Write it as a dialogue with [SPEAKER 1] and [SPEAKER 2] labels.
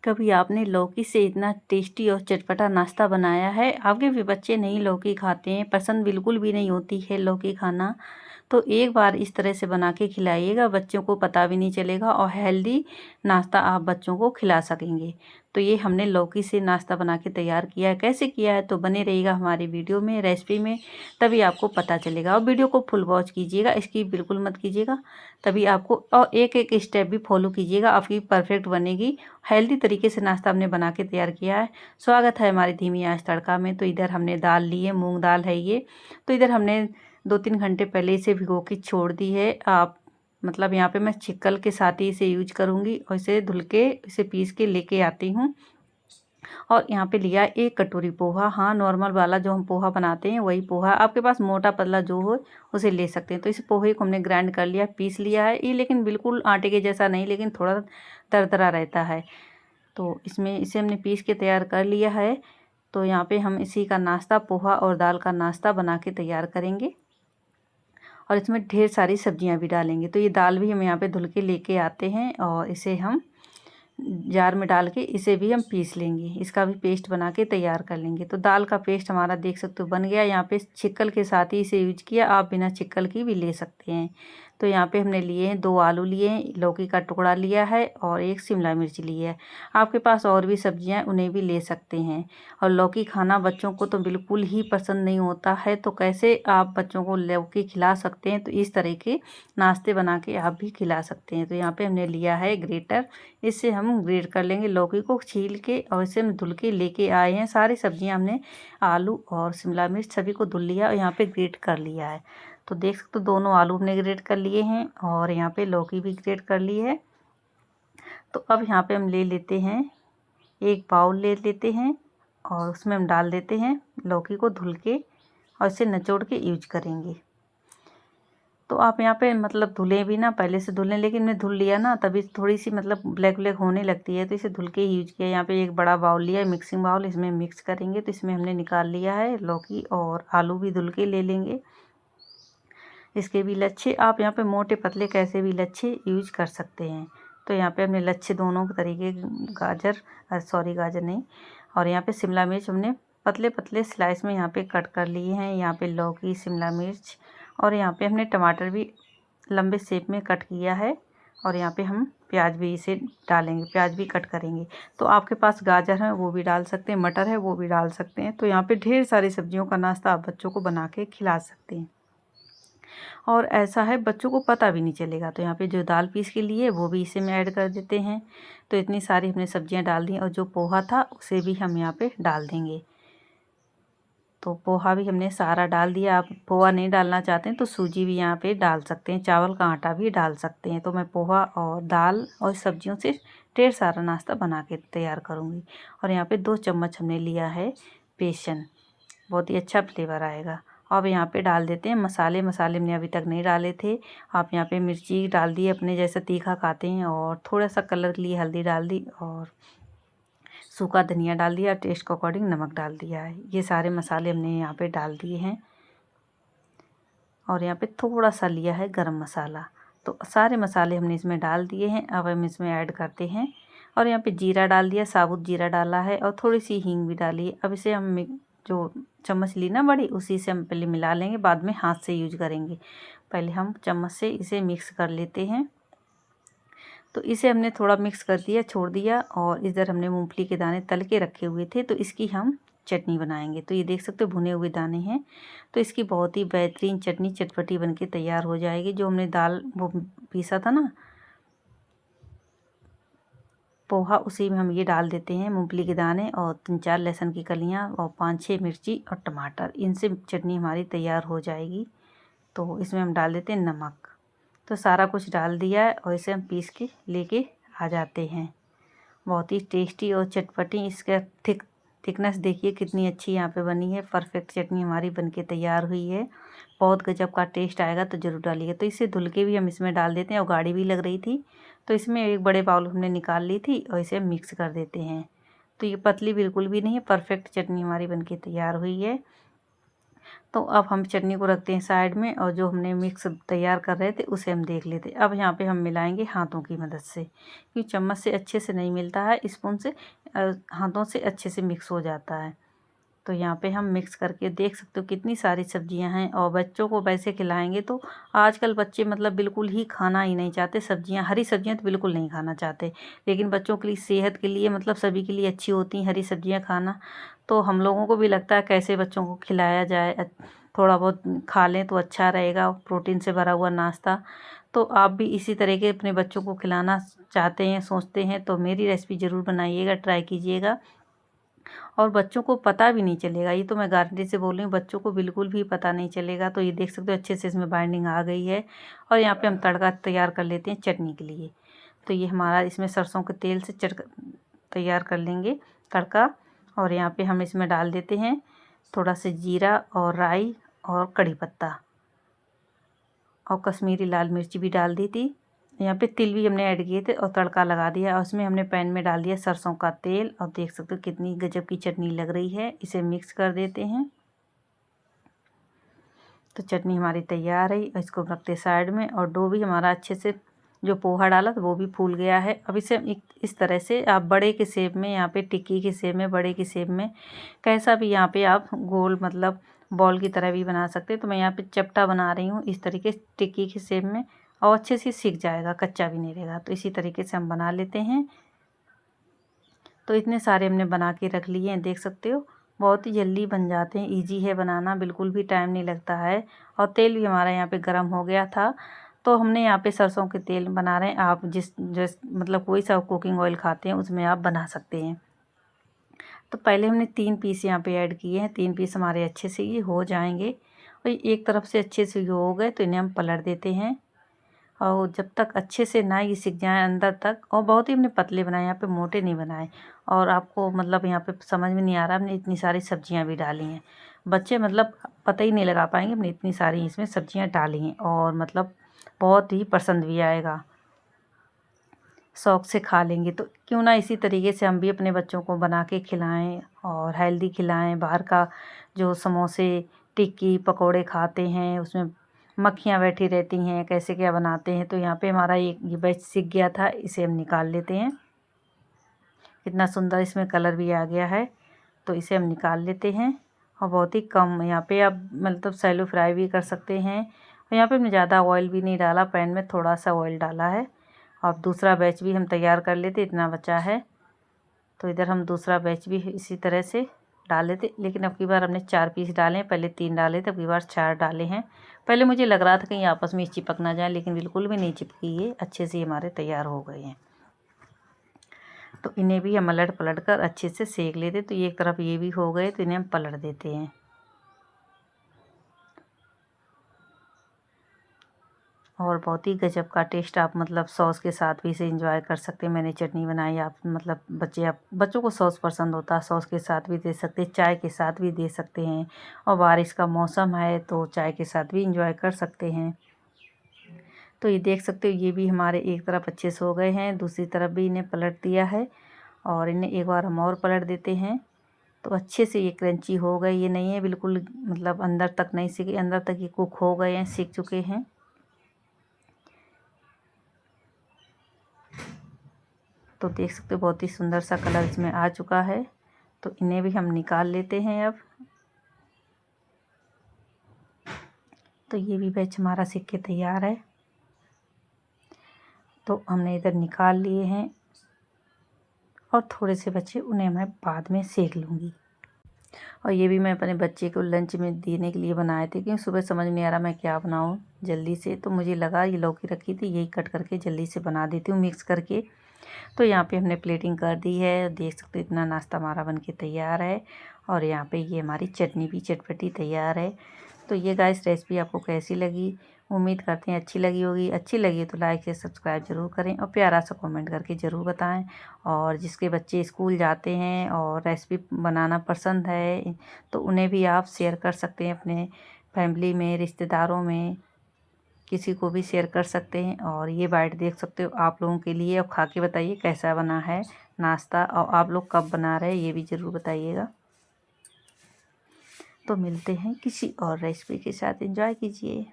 [SPEAKER 1] कभी आपने लौकी से इतना टेस्टी और चटपटा नाश्ता बनाया है? आपके भी बच्चे नहीं लौकी खाते हैं, पसंद बिल्कुल भी नहीं होती है लौकी खाना। तो एक बार इस तरह से बना के खिलाइएगा, बच्चों को पता भी नहीं चलेगा और हेल्दी नाश्ता आप बच्चों को खिला सकेंगे। तो ये हमने लौकी से नाश्ता बना के तैयार किया है। कैसे किया है तो बने रहिएगा हमारी वीडियो में, रेसिपी में, तभी आपको पता चलेगा। और वीडियो को फुल वॉच कीजिएगा, स्किप बिल्कुल मत कीजिएगा, तभी आपको और एक एक स्टेप भी फॉलो कीजिएगा, आपकी परफेक्ट बनेगी। हेल्दी तरीके से नाश्ता हमने बना के तैयार किया है। स्वागत है हमारी धीमी आंच तड़का में। तो इधर हमने दाल ली है, मूंग दाल है ये। तो इधर हमने 2-3 घंटे पहले इसे भिगो के छोड़ दी है। आप मतलब यहाँ पे मैं छिकल के साथ ही इसे यूज करूँगी और इसे धुल के इसे पीस के लेके आती हूँ। और यहाँ पे लिया 1 कटोरी पोहा। हाँ, नॉर्मल वाला जो हम पोहा बनाते हैं वही पोहा, आपके पास मोटा पतला जो हो उसे ले सकते हैं। तो इस पोहे को हमने ग्राइंड कर लिया, पीस लिया है। ये लेकिन बिल्कुल आटे के जैसा नहीं, लेकिन थोड़ा दरदरा रहता है। तो इसमें इसे हमने पीस के तैयार कर लिया है। तो यहाँ पे हम इसी का नाश्ता, पोहा और दाल का नाश्ता बना के तैयार करेंगे और इसमें ढेर सारी सब्जियां भी डालेंगे। तो ये दाल भी हम यहाँ पे धुल के लेके आते हैं और इसे हम जार में डाल के इसे भी हम पीस लेंगे, इसका भी पेस्ट बना के तैयार कर लेंगे। तो दाल का पेस्ट हमारा देख सकते हो बन गया। यहाँ पे छिक्कल के साथ ही इसे यूज किया, आप बिना छिक्कल की भी ले सकते हैं। तो यहाँ पे हमने लिए हैं 2 आलू लिए हैं, लौकी का टुकड़ा लिया है और 1 शिमला मिर्च ली है। आपके पास और भी सब्जियां हैं, उन्हें भी ले सकते हैं। और लौकी खाना बच्चों को तो बिल्कुल ही पसंद नहीं होता है, तो कैसे आप बच्चों को लौकी खिला सकते हैं? तो इस तरह के नाश्ते बना के आप भी खिला सकते हैं। तो यहाँ पे हमने लिया है ग्रेटर, इससे हम ग्रेट कर लेंगे। लौकी को छील के और इसे हम धुल के लेके आए हैं। सारी सब्जियां हमने, आलू और शिमला मिर्च सभी को धुल लिया और यहाँ पे ग्रेट कर लिया है। तो देख सकते हो दोनों आलू हमने ग्रेट कर लिए हैं और यहाँ पे लौकी भी ग्रेट कर ली है। तो अब यहाँ पे हम ले लेते हैं, एक बाउल ले लेते हैं और उसमें हम डाल देते हैं लौकी को धुल के और इसे निचोड़ के यूज करेंगे। तो आप यहाँ पे मतलब धुलें भी ना, पहले से धुलें, लेकिन मैं धुल लिया ना तभी थोड़ी सी मतलब ब्लैक ब्लैक होने लगती है, तो इसे धुल के ही यूज किया। यहाँ पे एक बड़ा बाउल लिया है, मिक्सिंग बाउल, इसमें मिक्स करेंगे। तो इसमें हमने निकाल लिया है लौकी और आलू भी धुल के ले लेंगे। इसके भी लच्छे आप यहाँ पे मोटे पतले कैसे भी लच्छे यूज कर सकते हैं। तो यहाँ पे हमने लच्छे दोनों तरीके, गाजर नहीं, और यहाँ पे शिमला मिर्च हमने पतले पतले स्लाइस में यहाँ पे कट कर लिए हैं। यहाँ पे लौकी, शिमला मिर्च और यहाँ पे हमने टमाटर भी लंबे शेप में कट किया है। और यहाँ पे हम प्याज भी इसे डालेंगे, प्याज भी कट करेंगे। तो आपके पास गाजर है वो भी डाल सकते हैं, मटर है वो भी डाल सकते हैं। तो यहाँ पे ढेर सारी सब्जियों का नाश्ता आप बच्चों को बना के खिला सकते हैं और ऐसा है बच्चों को पता भी नहीं चलेगा। तो यहाँ पे जो दाल पीस के लिए वो भी इसे में ऐड कर देते हैं। तो इतनी सारी हमने सब्जियां डाल दी और जो पोहा था उसे भी हम यहाँ पे डाल देंगे। तो पोहा भी हमने सारा डाल दिया। आप पोहा नहीं डालना चाहते हैं तो सूजी भी यहाँ पे डाल सकते हैं, चावल का आटा भी डाल सकते हैं। तो मैं पोहा और दाल और सब्जियों से ढेर सारा नाश्ता बना के तैयार करूँगी। और यहाँ पे 2 चम्मच हमने लिया है बेसन, बहुत ही अच्छा फ्लेवर आएगा। अब यहाँ पे डाल देते हैं मसाले। मसाले हमने अभी तक नहीं डाले थे। आप यहाँ पे मिर्ची डाल दी अपने जैसा तीखा खाते हैं और थोड़ा सा कलर के लिए हल्दी डाल दी और सूखा धनिया डाल दिया, टेस्ट के अकॉर्डिंग नमक डाल दिया है। ये सारे मसाले हमने यहाँ पे डाल दिए हैं और यहाँ पे थोड़ा सा लिया है गरम मसाला। तो सारे मसाले हमने इसमें डाल दिए हैं। अब हम इसमें ऐड करते हैं और यहाँ पे जीरा डाल दिया, साबुत जीरा डाला है और थोड़ी सी हींग भी डाली है। अब इसे हम जो चम्मच ली ना बड़ी, उसी से हम पहले मिला लेंगे, बाद में हाथ से यूज करेंगे। पहले हम चम्मच से इसे मिक्स कर लेते हैं। तो इसे हमने थोड़ा मिक्स कर दिया, छोड़ दिया। और इधर हमने मूंगफली के दाने तल के रखे हुए थे, तो इसकी हम चटनी बनाएंगे। तो ये देख सकते हो भुने हुए दाने हैं। तो इसकी बहुत ही बेहतरीन चटनी चटपटी बनके तैयार हो जाएगी। जो हमने दाल वो पीसा था ना पोहा, उसी में हम ये डाल देते हैं मूंगफली के दाने और 3-4 लहसुन की कलियां और 5-6 मिर्ची और टमाटर। इनसे चटनी हमारी तैयार हो जाएगी। तो इसमें हम डाल देते हैं नमक। तो सारा कुछ डाल दिया है और इसे हम पीस के लेके आ जाते हैं। बहुत ही टेस्टी और चटपटी, इसका थिकनेस देखिए कितनी अच्छी यहाँ पे बनी है। परफेक्ट चटनी हमारी बनके तैयार हुई है। बहुत गजब का टेस्ट आएगा, तो ज़रूर डालिएगा। तो इसे धुल के भी हम इसमें डाल देते हैं और गाढ़ी भी लग रही थी, तो इसमें एक बड़े बाउल हमने निकाल ली थी और इसे मिक्स कर देते हैं। तो ये पतली बिल्कुल भी नहीं है, परफेक्ट चटनी हमारी बनके तैयार हुई है। तो अब हम चटनी को रखते हैं साइड में और जो हमने मिक्स तैयार कर रहे थे उसे हम देख लेते हैं। अब यहाँ पे हम मिलाएंगे हाथों की मदद से, क्योंकि चम्मच से अच्छे से नहीं मिलता है, स्पून से हाथों से अच्छे से मिक्स हो जाता है। तो यहाँ पे हम मिक्स करके देख सकते हो कितनी सारी सब्जियां हैं। और बच्चों को वैसे खिलाएंगे तो आजकल बच्चे मतलब बिल्कुल ही खाना ही नहीं चाहते सब्जियां, हरी सब्जियां तो बिल्कुल नहीं खाना चाहते। लेकिन बच्चों के लिए सेहत के लिए मतलब सभी के लिए अच्छी होती हैं हरी सब्जियां खाना। तो हम लोगों को भी लगता है कैसे बच्चों को खिलाया जाए, थोड़ा बहुत खा लें तो अच्छा रहेगा, प्रोटीन से भरा हुआ नाश्ता। तो आप भी इसी तरह के अपने बच्चों को खिलाना चाहते हैं, सोचते हैं, तो मेरी रेसिपी ज़रूर बनाइएगा, ट्राई कीजिएगा। और बच्चों को पता भी नहीं चलेगा, ये तो मैं गारंटी से बोल रही हूँ, बच्चों को बिल्कुल भी पता नहीं चलेगा। तो ये देख सकते हो अच्छे से इसमें बाइंडिंग आ गई है। और यहाँ पे हम तड़का तैयार कर लेते हैं चटनी के लिए। तो ये हमारा इसमें सरसों के तेल से तैयार कर लेंगे तड़का। और यहाँ पे हम इसमें डाल देते हैं थोड़ा सा जीरा और राई और कड़ी पत्ता और कश्मीरी लाल मिर्ची भी डाल दी थी। यहाँ पे तिल भी हमने ऐड किए थे और तड़का लगा दिया। और उसमें हमने पैन में डाल दिया सरसों का तेल। और देख सकते हो कितनी गजब की चटनी लग रही है। इसे मिक्स कर देते हैं। तो चटनी हमारी तैयार है, इसको रखते साइड में। और डो भी हमारा अच्छे से, जो पोहा डाला था वो भी फूल गया है। अब इसे इस तरह से आप बड़े के शेप में, यहाँ पे टिक्की के शेप में, बड़े के शेप में, कैसा भी यहाँ पे आप गोल मतलब बॉल की तरह भी बना सकते हैं। तो मैं यहाँ पे चपटा बना रही हूँ इस तरीके से टिक्की के शेप में, और अच्छे से सीख जाएगा, कच्चा भी नहीं रहेगा। तो इसी तरीके से हम बना लेते हैं। तो इतने सारे हमने बना के रख लिए हैं, देख सकते हो बहुत ही जल्दी बन जाते हैं, इजी है बनाना, बिल्कुल भी टाइम नहीं लगता है। और तेल भी हमारा यहाँ पे गर्म हो गया था। तो हमने यहाँ पे सरसों के तेल बना रहे हैं, आप जिस मतलब कोई सा कुकिंग ऑयल खाते हैं उसमें आप बना सकते हैं। तो पहले हमने 3 पीस यहाँ पे ऐड किए हैं, 3 पीस हमारे अच्छे से ये हो जाएंगे। और एक तरफ से अच्छे से हो गए तो इन्हें हम पलट देते हैं। और जब तक अच्छे से ना ये सिक जाए अंदर तक, और बहुत ही हमने पतले बनाए, यहाँ पे मोटे नहीं बनाए। और आपको मतलब यहाँ पे समझ में नहीं आ रहा, हमने इतनी सारी सब्जियाँ भी डाली हैं, बच्चे मतलब पता ही नहीं लगा पाएंगे हमने इतनी सारी इसमें सब्जियाँ डाली हैं। और मतलब बहुत ही पसंद भी आएगा, शौक़ से खा लेंगे। तो क्यों ना इसी तरीके से हम भी अपने बच्चों को बना के खिलाएं और हेल्दी खिलाएं। बाहर का जो समोसे, टिक्की, पकोड़े खाते हैं उसमें मक्खियाँ बैठी रहती हैं, कैसे क्या बनाते हैं। तो यहाँ पे हमारा ये बैच सीख गया था, इसे हम निकाल लेते हैं। कितना सुंदर इसमें कलर भी आ गया है। तो इसे हम निकाल लेते हैं। और बहुत ही कम यहाँ पे आप मतलब सैलो फ्राई भी कर सकते हैं। और यहाँ पे हमने ज़्यादा ऑयल भी नहीं डाला, पैन में थोड़ा सा ऑयल डाला है। और दूसरा बैच भी हम तैयार कर लेते, इतना बचा है। तो इधर हम दूसरा बैच भी इसी तरह से डाल लेते। लेकिन अब की बार हमने 4 पीस डाले हैं, पहले 3 डाले थे, अब की बार 4 डाले हैं। पहले मुझे लग रहा था कहीं आपस में चिपक ना जाए, लेकिन बिल्कुल भी नहीं चिपकी, ये अच्छे से हमारे तैयार हो गए हैं। तो इन्हें भी हम पलट पलट कर अच्छे से सेक लेते। तो एक तरफ ये भी हो गए तो इन्हें हम पलट देते हैं। और बहुत ही गजब का टेस्ट, आप मतलब सॉस के साथ भी इसे एंजॉय कर सकते हैं। मैंने चटनी बनाई, आप मतलब बच्चों को सॉस पसंद होता है, सॉस के साथ भी दे सकते हैं, चाय के साथ भी दे सकते हैं। और बारिश का मौसम है तो चाय के साथ भी एंजॉय कर सकते हैं। तो ये देख सकते हो ये भी हमारे एक तरफ अच्छे से हो गए हैं, दूसरी तरफ भी इन्हें पलट दिया है। और इन्हें एक बार हम और पलट देते हैं। तो अच्छे से ये क्रंची हो गए, ये नहीं है बिल्कुल मतलब अंदर तक नहीं सीखे, अंदर तक ये कुक हो गए हैं, सीख चुके हैं। तो देख सकते हो बहुत ही सुंदर सा कलर इसमें आ चुका है। तो इन्हें भी हम निकाल लेते हैं अब। तो ये भी बैच हमारा सीख के तैयार है। तो हमने इधर निकाल लिए हैं और थोड़े से बचे, उन्हें मैं बाद में सेक लूँगी। और ये भी मैं अपने बच्चे को लंच में देने के लिए बनाए थे, क्योंकि सुबह समझ नहीं आ रहा मैं क्या बनाऊँ जल्दी से। तो मुझे लगा ये लौकी रखी थी, यही कट करके जल्दी से बना देती हूँ मिक्स करके। तो यहाँ पे हमने प्लेटिंग कर दी है, देख सकते हो इतना नाश्ता हमारा बनके तैयार है। और यहाँ पे ये हमारी चटनी भी चटपटी तैयार है। तो ये गाइस रेसिपी आपको कैसी लगी, उम्मीद करते हैं अच्छी लगी होगी। अच्छी लगी तो लाइक या सब्सक्राइब ज़रूर करें और प्यारा सा कमेंट करके ज़रूर बताएं। और जिसके बच्चे स्कूल जाते हैं और रेसिपी बनाना पसंद है तो उन्हें भी आप शेयर कर सकते हैं, अपने फैमिली में, रिश्तेदारों में, किसी को भी शेयर कर सकते हैं। और ये बाइट देख सकते हो आप लोगों के लिए, और खा के बताइए कैसा बना है नाश्ता, और आप लोग कब बना रहे हैं ये भी ज़रूर बताइएगा। तो मिलते हैं किसी और रेसिपी के साथ। एंजॉय कीजिए।